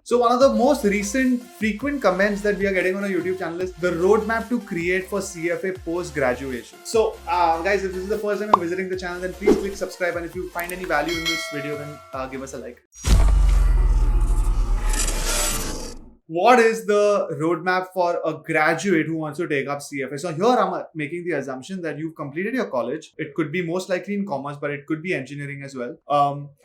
So one of the most recent frequent comments that we are getting on our YouTube channel is the roadmap to create for CFA post-graduation. So guys, if this is the first time you're visiting the channel, then please click subscribe, and if you find any value in this video, then give us a like. What is the roadmap for a graduate who wants to take up CFA? So here I'm making the assumption that you've completed your college. It could be most likely in commerce, but it could be engineering as well.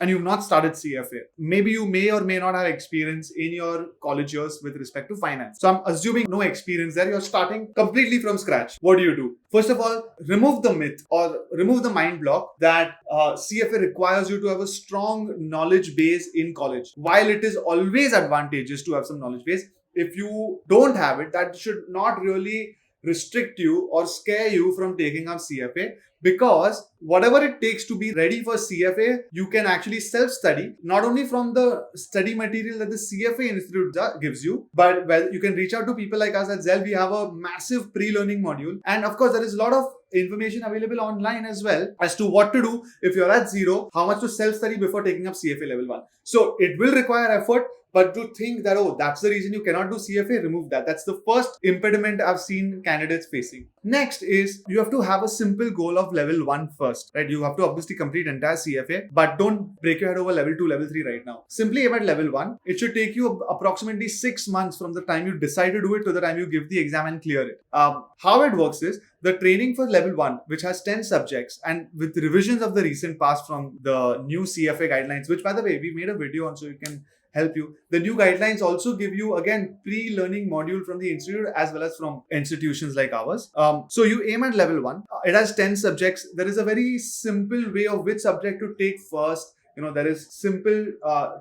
And you've not started CFA. Maybe you may or may not have experience in your college years with respect to finance. So I'm assuming no experience there. You're starting completely from scratch. What do? First of all, remove the myth or remove the mind block that CFA requires you to have a strong knowledge base in college. While it is always advantageous to have some knowledge base, if you don't have it, that should not really restrict you or scare you from taking up CFA, because whatever it takes to be ready for CFA, you can actually self-study, not only from the study material that the CFA Institute gives you, but you can reach out to people like us at Zell. We have a massive pre-learning module. And of course, there is a lot of information available online as well as to what to do if you're at zero, how much to self-study before taking up CFA level 1. So it will require effort. But to think that, oh, that's the reason you cannot do CFA, remove that. That's the first impediment I've seen candidates facing. Next is you have to have a simple goal of level 1 first, right? You have to obviously complete entire CFA, but don't break your head over level 2, level 3 right now. Simply aim at level 1. It should take you approximately 6 months from the time you decide to do it to the time you give the exam and clear it. How it works is the training for level 1, which has 10 subjects and with revisions of the recent past from the new CFA guidelines, which by the way, we made a video on so you can help you. The new guidelines also give you, again, pre-learning module from the institute as well as from institutions like ours. So you aim at level 1. It has 10 subjects. There is a very simple way of which subject to take first. There is simple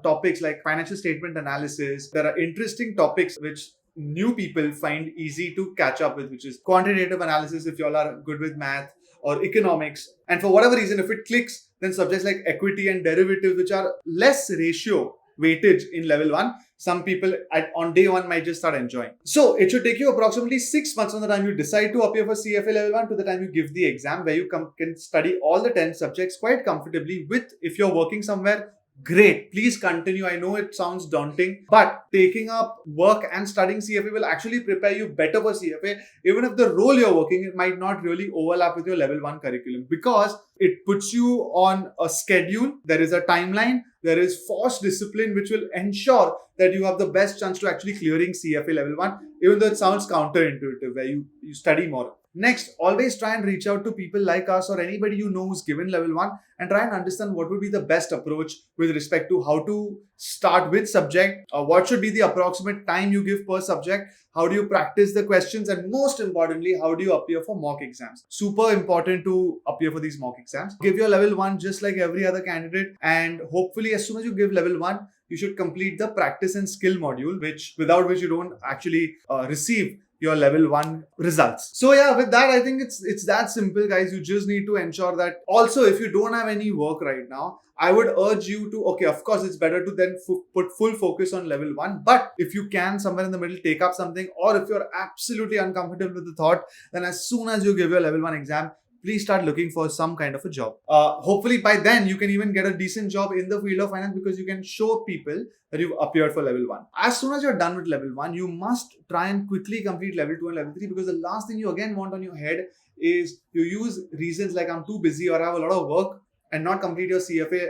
topics like financial statement analysis. There are interesting topics which new people find easy to catch up with, which is quantitative analysis if you all are good with math, or economics. And for whatever reason, if it clicks, then subjects like equity and derivatives, which are less ratio weightage in level 1, some people on day 1 might just start enjoying. So it should take you approximately 6 months from the time you decide to appear for CFA level 1 to the time you give the exam, where you can study all the 10 subjects quite comfortably. If you're working somewhere, great, please continue. I know it sounds daunting, but taking up work and studying CFA will actually prepare you better for CFA. Even if the role you're working, it might not really overlap with your level 1 curriculum, because it puts you on a schedule. There is a timeline. There is forced discipline, which will ensure that you have the best chance to actually clearing CFA level 1, even though it sounds counterintuitive, where you study more. Next, always try and reach out to people like us or anybody you know who's given level 1 and try and understand what would be the best approach with respect to how to start with subject, what should be the approximate time you give per subject, how do you practice the questions, and most importantly, how do you appear for mock exams. Super important to appear for these mock exams. Give your level 1 just like every other candidate, and hopefully as soon as you give level 1, you should complete the practice and skill module, without which you don't actually receive your level 1 results. So yeah, with that, I think it's that simple, guys. You just need to ensure that. Also, if you don't have any work right now, I would urge you to, okay, of course, it's better to then put full focus on level 1. But if you can, somewhere in the middle, take up something, or if you're absolutely uncomfortable with the thought, then as soon as you give your level 1 exam, please start looking for some kind of a job. Hopefully by then you can even get a decent job in the field of finance, because you can show people that you've appeared for level 1. As soon as you're done with level 1, you must try and quickly complete level 2 and level 3, because the last thing you again want on your head is you use reasons like I'm too busy or I have a lot of work and not complete your CFA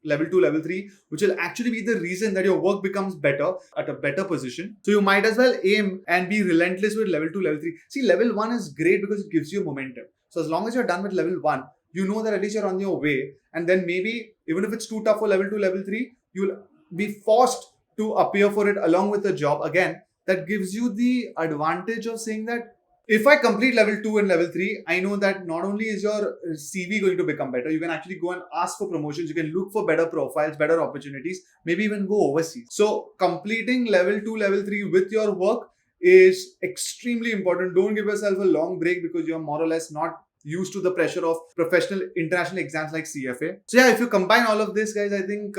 level 2, level 3, which will actually be the reason that your work becomes better at a better position. So you might as well aim and be relentless with level 2, level 3. See, level 1 is great because it gives you momentum. So as long as you're done with level 1, you know that at least you're on your way. And then maybe even if it's too tough for level 2, level 3, you'll be forced to appear for it along with the job. Again, that gives you the advantage of saying that if I complete level 2 and level 3, I know that not only is your CV going to become better, you can actually go and ask for promotions, you can look for better profiles, better opportunities, maybe even go overseas. So completing level 2, level 3 with your work is extremely important. Don't give yourself a long break because you're more or less not used to the pressure of professional international exams like CFA. So yeah, if you combine all of this, guys, I think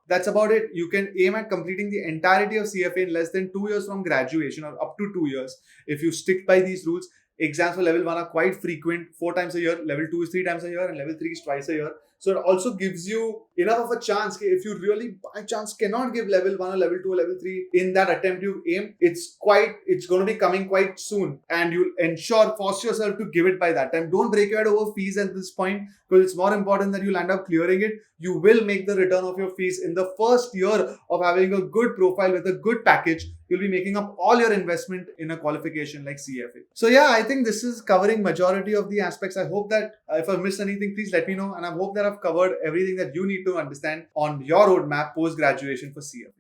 that's about it. You can aim at completing the entirety of CFA in less than 2 years from graduation, or up to 2 years. If you stick by these rules, exams for level 1 are quite frequent, 4 times a year, level 2 is 3 times a year, and level 3 is twice a year. So it also gives you enough of a chance. If you really by chance cannot give level 1 or level 2 or level 3 in that attempt you aim, it's going to be coming quite soon, and you'll force yourself to give it by that time. Don't break your head over fees at this point, because it's more important that you'll end up clearing it. You will make the return of your fees in the first year of having a good profile with a good package. You'll be making up all your investment in a qualification like CFA. So yeah, I think this is covering majority of the aspects. I hope that if I missed anything, please let me know. And I hope that I've covered everything that you need to understand on your roadmap post-graduation for CFA.